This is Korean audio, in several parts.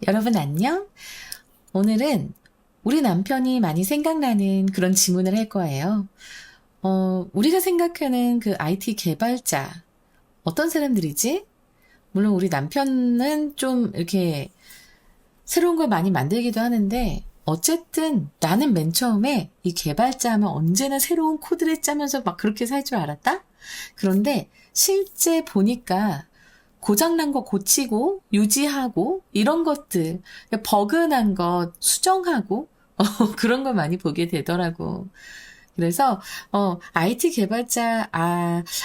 여러분 안녕? 오늘은 우리 남편이 많이 생각나는 그런 질문을 할 거예요. 우리가 생각하는 그 IT 개발자, 어떤 사람들이지? 물론 우리 남편은 좀 이렇게 새로운 걸 많이 만들기도 하는데, 어쨌든 나는 맨 처음에 이 개발자 하면 언제나 새로운 코드를 짜면서 막 그렇게 살 줄 알았다? 그런데 실제 보니까 고장난 거 고치고 유지하고 이런 것들 버그난 것 수정하고 그런 걸 많이 보게 되더라고. 그래서 IT 개발자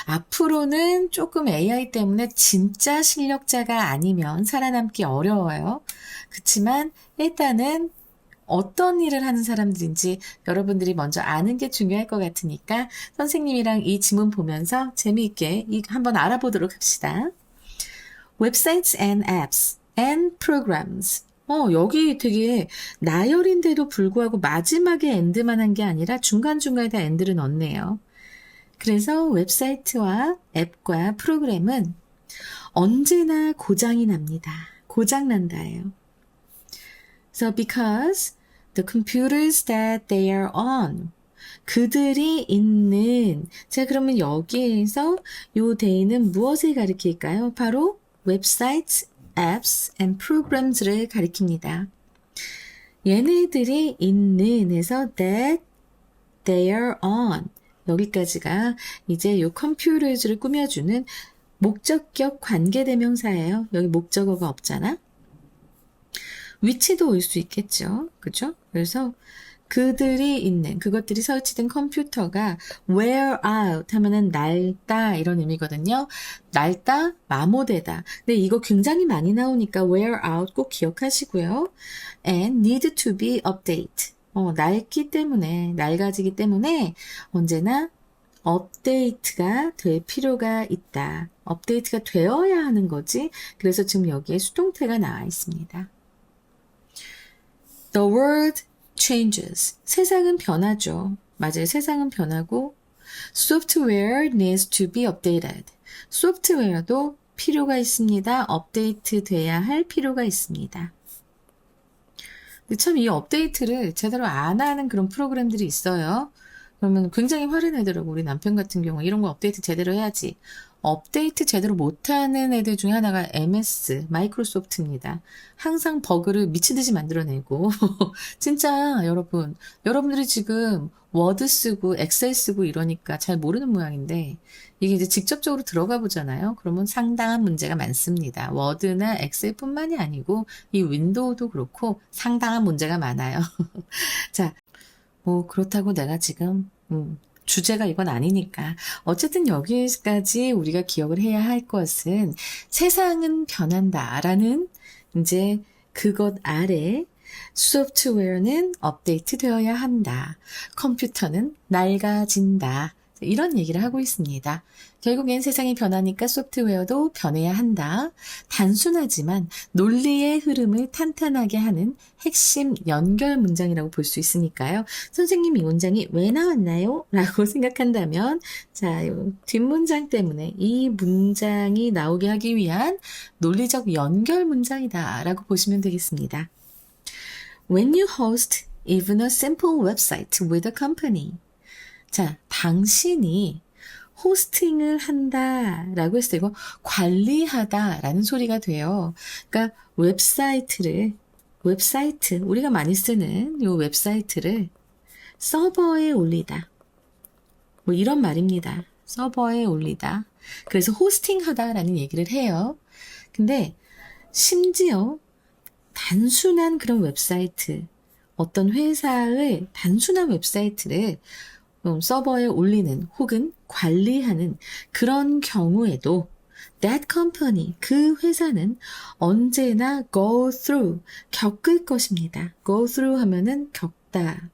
앞으로는 조금 AI 때문에 진짜 실력자가 아니면 살아남기 어려워요. 그렇지만 일단은 어떤 일을 하는 사람들인지 여러분들이 먼저 아는 게 중요할 것 같으니까 선생님이랑 이 지문 보면서 재미있게 한번 알아보도록 합시다. Websites and apps and programs. 여기 되게 나열인데도 불구하고 마지막에 end만 한 게 아니라 중간중간에 다 end를 넣었네요. 그래서 웹사이트와 앱과 프로그램은 언제나 고장이 납니다. 고장난다예요. So because the computers that they are on, 그들이 있는, 자 그러면 여기에서 요 they는 무엇을 가리킬까요? 바로 웹사이트, apps and programs를 가리킵니다. 얘네들이 있는에서 that they are on, 여기까지가 이제 요 computers를 꾸며주는 목적격 관계대명사예요. 여기 목적어가 없잖아. 위치도 올 수 있겠죠. 그죠? 그래서 그들이 있는, 그것들이 설치된 컴퓨터가 wear out 하면은 낡다 이런 의미거든요. 낡다, 마모되다. 근데 이거 굉장히 많이 나오니까 wear out 꼭 기억하시고요. and need to be update. 낡기 때문에, 낡아지기 때문에 언제나 업데이트가 될 필요가 있다. 업데이트가 되어야 하는 거지. 그래서 지금 여기에 수동태가 나와 있습니다. The world changes. 세상은 변하죠. 맞아요. 세상은 변하고 software needs to be updated. 소프트웨어도 필요가 있습니다. 업데이트 돼야 할 필요가 있습니다. 근데 참 이 업데이트를 제대로 안 하는 그런 프로그램들이 있어요. 그러면 굉장히 화를 내더라고. 우리 남편 같은 경우 이런 거 업데이트 제대로 해야지. 업데이트 제대로 못하는 애들 중에 하나가 MS, 마이크로소프트입니다. 항상 버그를 미친 듯이 만들어내고 진짜 여러분들이 지금 워드 쓰고 엑셀 쓰고 이러니까 잘 모르는 모양인데 이게 이제 직접적으로 들어가 보잖아요. 그러면 상당한 문제가 많습니다. 워드나 엑셀뿐만이 아니고 이 윈도우도 그렇고 상당한 문제가 많아요. 자, 그렇다고 내가 지금 주제가 이건 아니니까. 어쨌든 여기까지 우리가 기억을 해야 할 것은 세상은 변한다라는 이제 그것 아래 소프트웨어는 업데이트 되어야 한다. 컴퓨터는 낡아진다. 이런 얘기를 하고 있습니다. 결국엔 세상이 변하니까 소프트웨어도 변해야 한다. 단순하지만 논리의 흐름을 탄탄하게 하는 핵심 연결 문장이라고 볼 수 있으니까요. 선생님 이 문장이 왜 나왔나요? 라고 생각한다면 자, 뒷문장 때문에 이 문장이 나오게 하기 위한 논리적 연결 문장이다 라고 보시면 되겠습니다. When you host even a simple website with a company. 자, 당신이 호스팅을 한다라고 했어요. 이거 관리하다라는 소리가 돼요. 그러니까 웹사이트, 우리가 많이 쓰는 이 웹사이트를 서버에 올리다. 뭐 이런 말입니다. 서버에 올리다. 그래서 호스팅하다라는 얘기를 해요. 근데 심지어 단순한 그런 웹사이트, 어떤 회사의 단순한 웹사이트를 서버에 올리는 혹은 관리하는 그런 경우에도 that company, 그 회사는 언제나 go through, 겪을 것입니다. go through 하면은 겪다.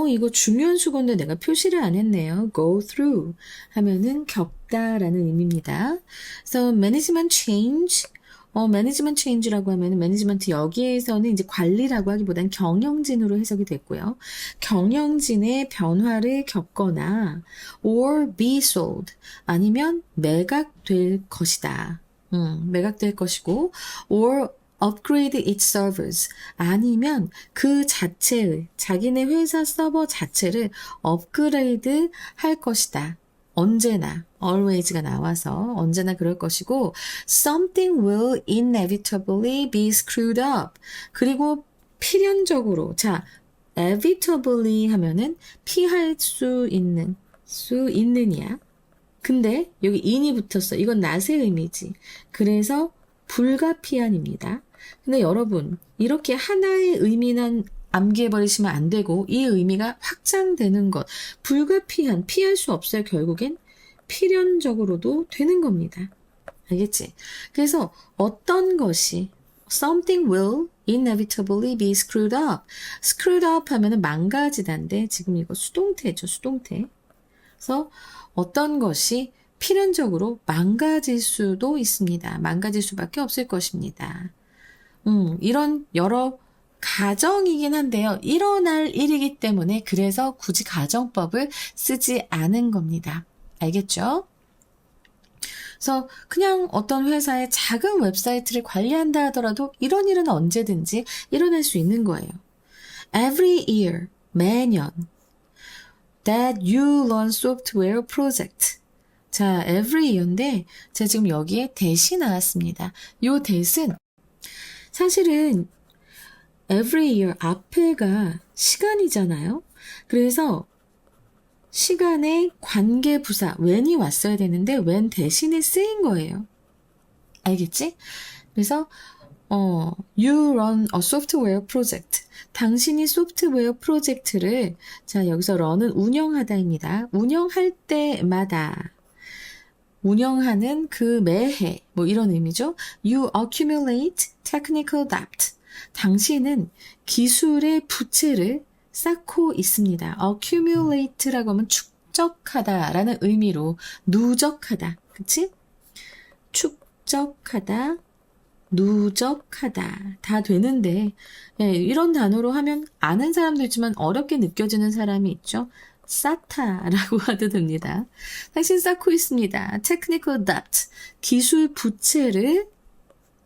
이거 중요한 수건데 내가 표시를 안 했네요. go through 하면은 겪다라는 의미입니다. So management change, 매니지먼트 체인지라고 하면 매니지먼트 여기에서는 이제 관리라고 하기보단 경영진으로 해석이 됐고요. 경영진의 변화를 겪거나 or be sold 아니면 매각될 것이다. 매각될 것이고 or upgrade its servers. 아니면 그 자체의, 자기네 회사 서버 자체를 업그레이드 할 것이다. 언제나, always가 나와서 언제나 그럴 것이고, something will inevitably be screwed up. 그리고 필연적으로, 자, inevitably 하면은 피할 수 있는이야. 근데 여기 in이 붙었어. 이건 낫의 의미지. 그래서 불가피한입니다. 근데 여러분, 이렇게 하나의 의미만 암기해버리시면 안 되고 이 의미가 확장되는 것, 불가피한, 피할 수 없어요. 결국엔 필연적으로도 되는 겁니다. 알겠지? 그래서 어떤 것이 something will inevitably be screwed up. screwed up 하면은 망가지다인데 지금 이거 수동태죠. 수동태. 그래서 어떤 것이 필연적으로 망가질 수도 있습니다. 망가질 수밖에 없을 것입니다. 이런 여러 가정이긴 한데요. 일어날 일이기 때문에 그래서 굳이 가정법을 쓰지 않은 겁니다. 알겠죠? 그래서 그냥 어떤 회사의 작은 웹사이트를 관리한다 하더라도 이런 일은 언제든지 일어날 수 있는 거예요. Every year, 매년 that you learn software project. 자, every year인데 제가 지금 여기에 that이 나왔습니다. 요 that은 사실은 every year 앞에가 시간이잖아요. 그래서 시간에 관계부사 when이 왔어야 되는데 when 대신에 쓰인 거예요. 알겠지? 그래서 you run a software project. 당신이 소프트웨어 프로젝트를 자 여기서 run은 운영하다입니다. 운영할 때마다 운영하는 그 매해 뭐 이런 의미죠. You accumulate technical debt. 당신은 기술의 부채를 쌓고 있습니다. accumulate라고 하면 축적하다라는 의미로 누적하다. 그치? 축적하다, 누적하다 다 되는데 예, 이런 단어로 하면 아는 사람도 있지만 어렵게 느껴지는 사람이 있죠. 쌓다라고 하도 됩니다. 당신 쌓고 있습니다. technical debt, 기술 부채를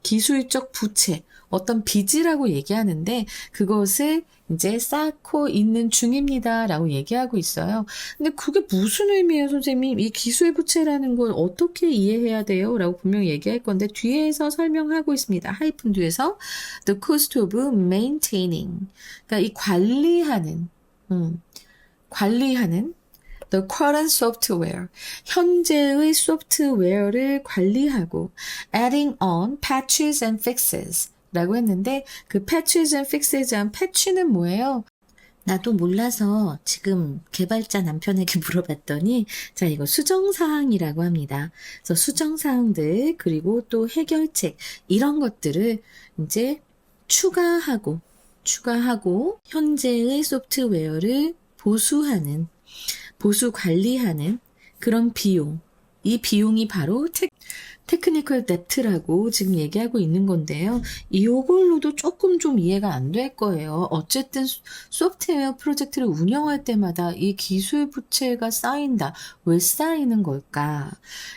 기술적 부채, 어떤 빚이라고 얘기하는데 그것을 이제 쌓고 있는 중입니다 라고 얘기하고 있어요. 근데 그게 무슨 의미예요, 선생님? 이 기술 부채라는 걸 어떻게 이해해야 돼요? 라고 분명히 얘기할 건데 뒤에서 설명하고 있습니다. 하이픈 뒤에서 the cost of maintaining, 그러니까 이 관리하는 the current software, 현재의 소프트웨어를 관리하고 adding on patches and fixes 라고 했는데 그 patches and fixes 한 patch는 뭐예요? 나도 몰라서 지금 개발자 남편에게 물어봤더니 자 이거 수정사항이라고 합니다. 그래서 수정사항들 그리고 또 해결책 이런 것들을 이제 추가하고 현재의 소프트웨어를 보수 관리하는 그런 비용. 이 비용이 바로 테크니컬 뎁트라고 지금 얘기하고 있는 건데요. 이걸로도 조금 좀 이해가 안 될 거예요. 어쨌든 소프트웨어 프로젝트를 운영할 때마다 이 기술 부채가 쌓인다. 왜 쌓이는 걸까?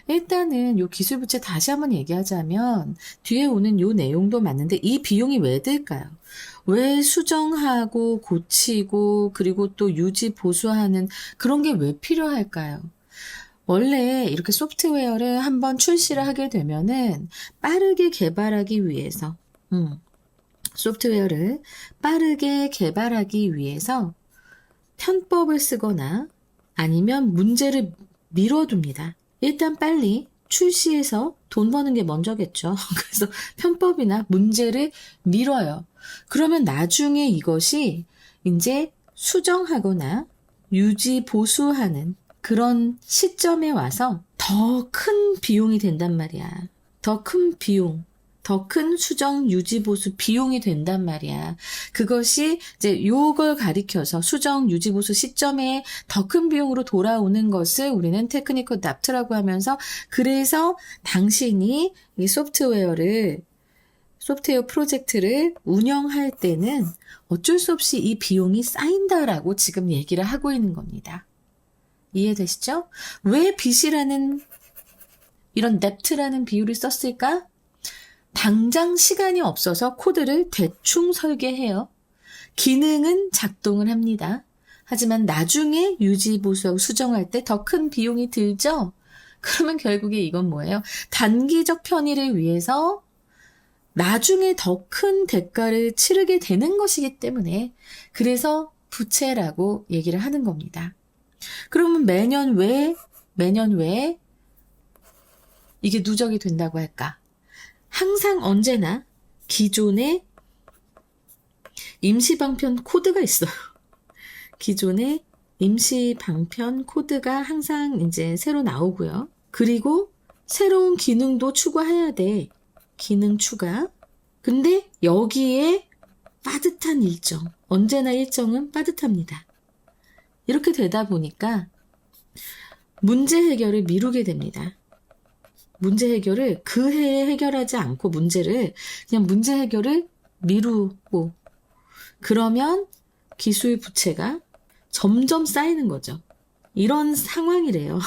일단은 이 기술 부채 다시 한번 얘기하자면 뒤에 오는 이 내용도 맞는데 이 비용이 왜 들까요? 왜 수정하고 고치고 그리고 또 유지 보수하는 그런 게 왜 필요할까요? 원래 이렇게 소프트웨어를 한번 출시를 하게 되면은 빠르게 개발하기 위해서 소프트웨어를 빠르게 개발하기 위해서 편법을 쓰거나 아니면 문제를 미뤄둡니다. 일단 빨리 출시해서 돈 버는 게 먼저겠죠. 그래서 편법이나 문제를 미뤄요. 그러면 나중에 이것이 이제 수정하거나 유지 보수하는 그런 시점에 와서 더 큰 비용이 된단 말이야. 더 큰 비용, 더 큰 수정, 유지, 보수 비용이 된단 말이야. 그것이 이제 요걸 가리켜서 수정, 유지, 보수 시점에 더 큰 비용으로 돌아오는 것을 우리는 테크니컬 뎁트라고 하면서 그래서 당신이 이 소프트웨어 프로젝트를 운영할 때는 어쩔 수 없이 이 비용이 쌓인다라고 지금 얘기를 하고 있는 겁니다. 이해되시죠? 왜 빚이라는 이런 뎁트라는 비율을 썼을까? 당장 시간이 없어서 코드를 대충 설계해요. 기능은 작동을 합니다. 하지만 나중에 유지, 보수하고 수정할 때 더 큰 비용이 들죠? 그러면 결국에 이건 뭐예요? 단기적 편의를 위해서 나중에 더 큰 대가를 치르게 되는 것이기 때문에 그래서 부채라고 얘기를 하는 겁니다. 그러면 매년 왜 이게 누적이 된다고 할까? 항상 언제나 기존의 임시방편 코드가 있어요. 기존의 임시방편 코드가 항상 이제 새로 나오고요. 그리고 새로운 기능도 추가해야 돼. 기능 추가. 근데 여기에 빠듯한 일정. 언제나 일정은 빠듯합니다. 이렇게 되다 보니까 문제 해결을 미루게 됩니다. 문제 해결을 그 해에 해결하지 않고 문제 해결을 미루고 그러면 기술 부채가 점점 쌓이는 거죠. 이런 상황이래요.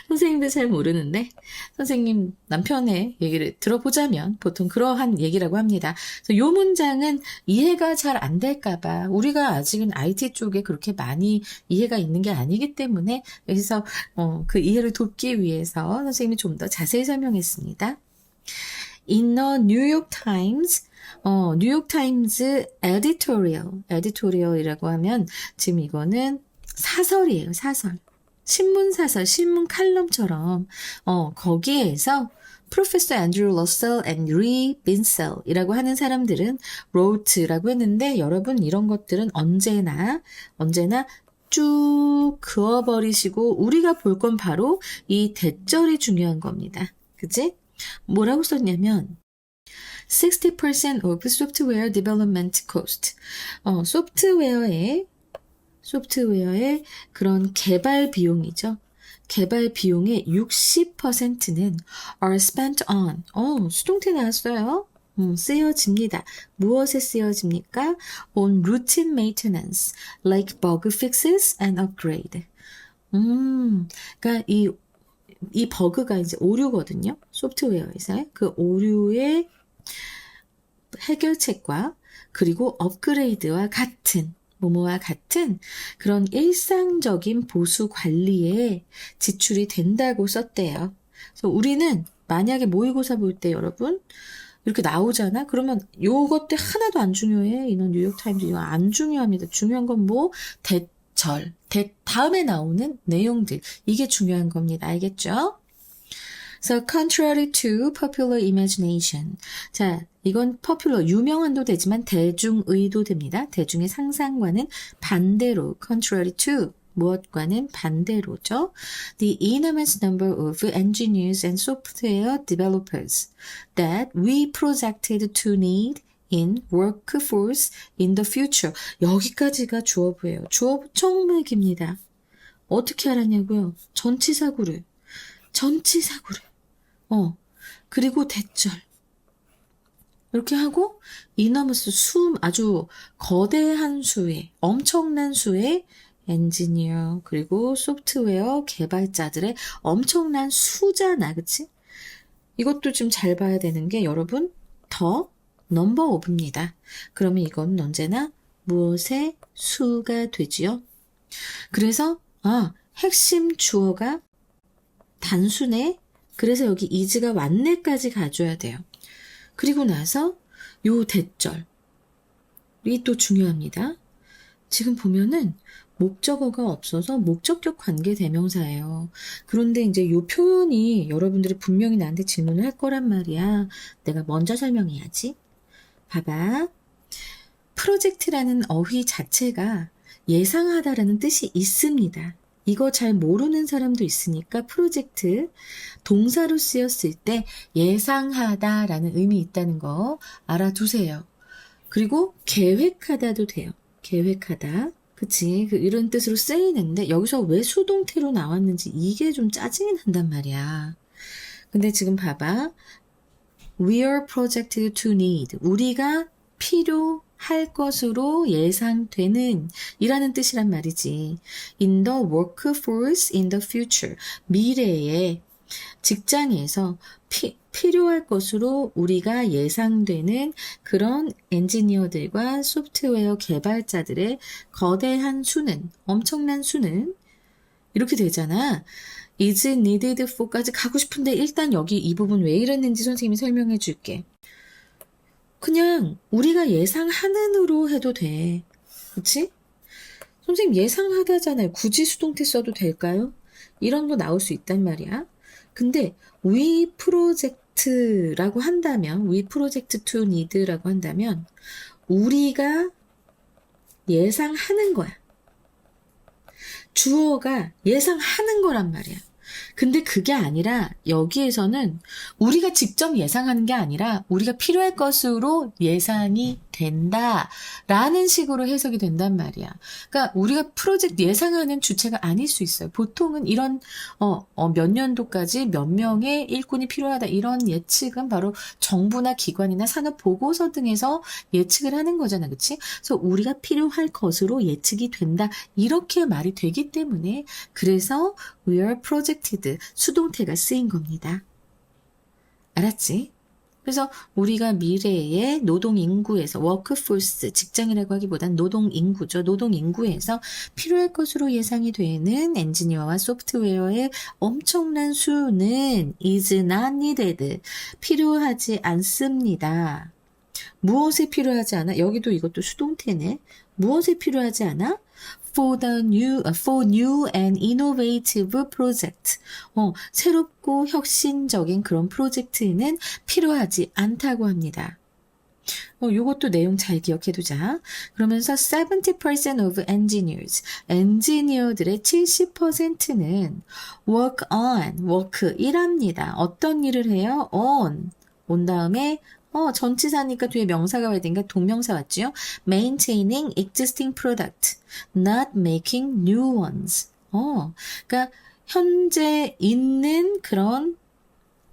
선생님들 잘 모르는데 선생님 남편의 얘기를 들어보자면 보통 그러한 얘기라고 합니다. 그래서 이 문장은 이해가 잘 안 될까 봐 우리가 아직은 IT 쪽에 그렇게 많이 이해가 있는 게 아니기 때문에 여기서 그 이해를 돕기 위해서 선생님이 좀 더 자세히 설명했습니다. In the New York Times, 뉴욕 타임즈 에디토리얼이라고 하면 지금 이거는 사설이에요, 사설. 신문 사설, 신문 칼럼처럼 거기에서 프로페서 앤드류 러셀 앤 리 빈셀이라고 하는 사람들은 wrote라고 했는데 여러분 이런 것들은 언제나 쭉 그어버리시고 우리가 볼 건 바로 이 대절이 중요한 겁니다. 그치? 뭐라고 썼냐면 60% of software development cost. 소프트웨어의 그런 개발 비용이죠. 개발 비용의 60%는 are spent on. 수동태 나왔어요. 쓰여집니다. 무엇에 쓰여집니까? On routine maintenance, like bug fixes and upgrade. 그러니까 이 버그가 이제 오류거든요. 소프트웨어에서 그 오류의 해결책과 그리고 업그레이드와 같은 뭐뭐와 같은 그런 일상적인 보수 관리에 지출이 된다고 썼대요. 그래서 우리는 만약에 모의고사 볼 때 여러분 이렇게 나오잖아. 그러면 요것들 하나도 안 중요해. 이런 뉴욕타임즈 이거 안 중요합니다. 중요한 건 뭐 대절, 다음에 나오는 내용들 이게 중요한 겁니다. 알겠죠? So contrary to popular imagination. 자, 이건 popular, 유명한도 되지만 대중의도 됩니다. 대중의 상상과는 반대로, contrary to, 무엇과는 반대로죠. The enormous number of engineers and software developers that we projected to need in workforce in the future. 여기까지가 주어부예요. 주어부 총맥입니다. 어떻게 알았냐고요? 전치사구를. 그리고 대절. 이렇게 하고 이너머스 아주 거대한 수의 엄청난 수의 엔지니어 그리고 소프트웨어 개발자들의 엄청난 수잖아. 그치? 이것도 좀 잘 봐야 되는 게 여러분 더 넘버 오브입니다. 그러면 이건 언제나 무엇의 수가 되지요? 그래서 핵심 주어가 단순해. 그래서 여기 is가 왔네까지 가줘야 돼요. 그리고 나서 요 대절이 또 중요합니다. 지금 보면은 목적어가 없어서 목적격 관계 대명사예요. 그런데 이제 요 표현이 여러분들이 분명히 나한테 질문을 할 거란 말이야. 내가 먼저 설명해야지. 봐봐. 프로젝트라는 어휘 자체가 예상하다라는 뜻이 있습니다. 이거 잘 모르는 사람도 있으니까 프로젝트 동사로 쓰였을 때 예상하다라는 의미 있다는 거 알아두세요. 그리고 계획하다도 돼요. 계획하다. 그치? 이런 뜻으로 쓰이는데 여기서 왜 수동태로 나왔는지 이게 좀 짜증이 난단 말이야. 근데 지금 봐봐. We are projected to need. 우리가 필요할 것으로 예상되는 이라는 뜻이란 말이지. In the workforce in the future. 미래의 직장에서 필요할 것으로 우리가 예상되는 그런 엔지니어들과 소프트웨어 개발자들의 거대한 수는, 엄청난 수는 이렇게 되잖아. is needed for까지 가고 싶은데 일단 여기 이 부분 왜 이랬는지 선생님이 설명해 줄게. 그냥 우리가 예상하는으로 해도 돼. 그치? 선생님 예상하다잖아요. 굳이 수동태 써도 될까요? 이런 거 나올 수 있단 말이야. 근데 we project라고 한다면 we project to need라고 한다면 우리가 예상하는 거야. 주어가 예상하는 거란 말이야. 근데 그게 아니라 여기에서는 우리가 직접 예상하는 게 아니라 우리가 필요할 것으로 예상이 된다라는 식으로 해석이 된단 말이야. 그러니까 우리가 프로젝트 예상하는 주체가 아닐 수 있어요. 보통은 이런 몇 년도까지 몇 명의 일꾼이 필요하다 이런 예측은 바로 정부나 기관이나 산업 보고서 등에서 예측을 하는 거잖아. 그치? 그래서 우리가 필요할 것으로 예측이 된다. 이렇게 말이 되기 때문에 그래서 we are projected 수동태가 쓰인 겁니다. 알았지? 그래서 우리가 미래의 노동 인구에서 워크포스 직장이라고 하기보단 노동 인구죠. 노동 인구에서 필요할 것으로 예상이 되는 엔지니어와 소프트웨어의 엄청난 수는 is not needed. 필요하지 않습니다. 무엇에 필요하지 않아? 여기도 이것도 수동태네. 무엇에 필요하지 않아? for new and innovative project. 새롭고 혁신적인 그런 프로젝트는 필요하지 않다고 합니다. 요것도 내용 잘 기억해 두자. 그러면서 70% of engineers, 엔지니어들의 70%는 work, 일합니다. 어떤 일을 해요? on 다음에 전치사니까 뒤에 명사가 와야 되니까 동명사 왔지요? Maintaining existing product, not making new ones. 그러니까 현재 있는 그런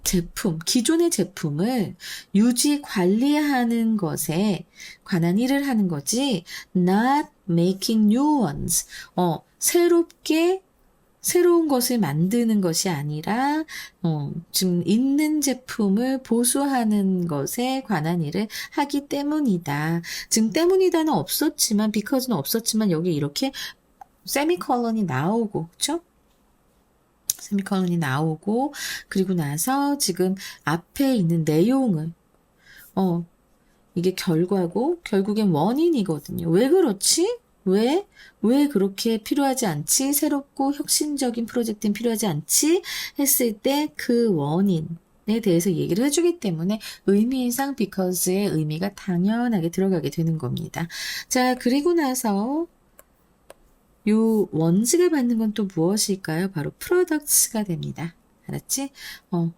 제품, 기존의 제품을 유지 관리하는 것에 관한 일을 하는 거지, not making new ones. 새로운 것을 만드는 것이 아니라 지금 있는 제품을 보수하는 것에 관한 일을 하기 때문이다. 지금 때문이다는 없었지만 because는 없었지만 여기 이렇게 세미콜론이 나오고 그렇죠? 세미콜론이 나오고 그리고 나서 지금 앞에 있는 내용을 이게 결과고 결국엔 원인이거든요. 왜 그렇지? 왜 그렇게 필요하지 않지? 새롭고 혁신적인 프로젝트는 필요하지 않지? 했을 때 그 원인에 대해서 얘기를 해주기 때문에 의미상 because의 의미가 당연하게 들어가게 되는 겁니다. 자, 그리고 나서 요 원칙을 받는 건 또 무엇일까요? 바로 products가 됩니다. 알았지?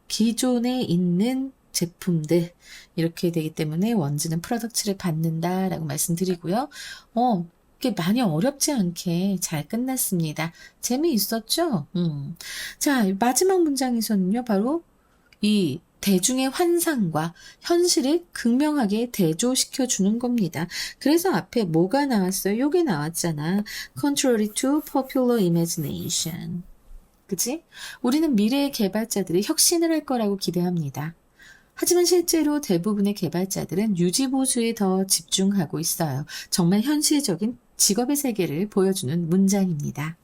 기존에 있는 제품들 이렇게 되기 때문에 원즈는 프로덕트를 받는다라고 말씀드리고요. 이게 많이 어렵지 않게 잘 끝났습니다. 재미있었죠? 자, 마지막 문장에서는요, 바로 이 대중의 환상과 현실을 극명하게 대조시켜 주는 겁니다. 그래서 앞에 뭐가 나왔어요? 요게 나왔잖아. Contrary to popular imagination. 그치? 우리는 미래의 개발자들이 혁신을 할 거라고 기대합니다. 하지만 실제로 대부분의 개발자들은 유지보수에 더 집중하고 있어요. 정말 현실적인 직업의 세계를 보여주는 문장입니다.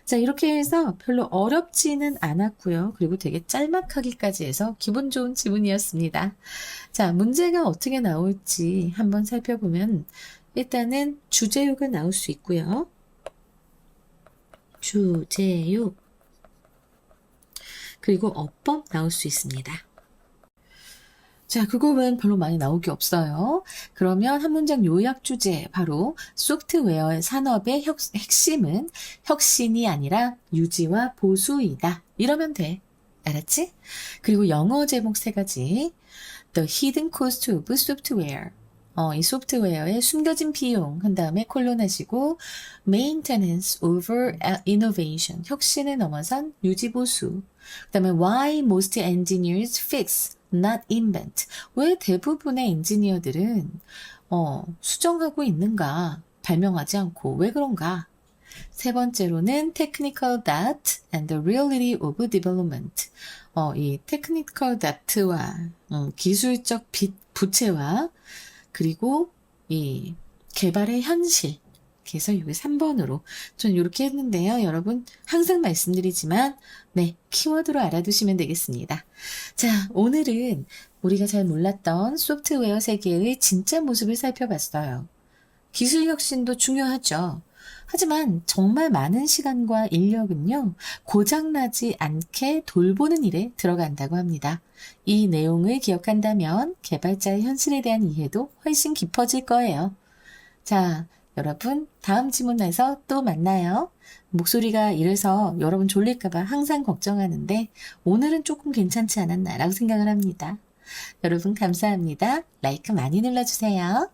자, 이렇게 해서 별로 어렵지는 않았고요. 그리고 되게 짤막하기까지 해서 기분 좋은 지문이었습니다. 자, 문제가 어떻게 나올지 한번 살펴보면 일단은 주제요가 나올 수 있고요. 주제요. 그리고 어법 나올 수 있습니다. 자, 그거는 별로 많이 나올 게 없어요. 그러면 한 문장 요약 주제, 바로 소프트웨어 산업의 핵심은 혁신이 아니라 유지와 보수이다. 이러면 돼. 알았지? 그리고 영어 제목 3가지. The hidden cost of software. 이 소프트웨어의 숨겨진 비용 한 다음에 콜론 하시고 maintenance over innovation. 혁신을 넘어선 유지 보수. 그 다음에 why most engineers fix not invent. 왜 대부분의 엔지니어들은 수정하고 있는가? 발명하지 않고 왜 그런가? 세 번째로는 technical debt and the reality of development. 이 technical debt와 기술적 부채와 그리고 이 개발의 현실. 그래서 이게 3번으로 전 이렇게 했는데요. 여러분 항상 말씀드리지만 네, 키워드로 알아두시면 되겠습니다. 자, 오늘은 우리가 잘 몰랐던 소프트웨어 세계의 진짜 모습을 살펴봤어요. 기술 혁신도 중요하죠. 하지만 정말 많은 시간과 인력은요, 고장나지 않게 돌보는 일에 들어간다고 합니다. 이 내용을 기억한다면 개발자의 현실에 대한 이해도 훨씬 깊어질 거예요. 자, 여러분, 다음 지문에서 또 만나요. 목소리가 이래서 여러분 졸릴까봐 항상 걱정하는데, 오늘은 조금 괜찮지 않았나라고 생각을 합니다. 여러분, 감사합니다. 라이크 많이 눌러주세요.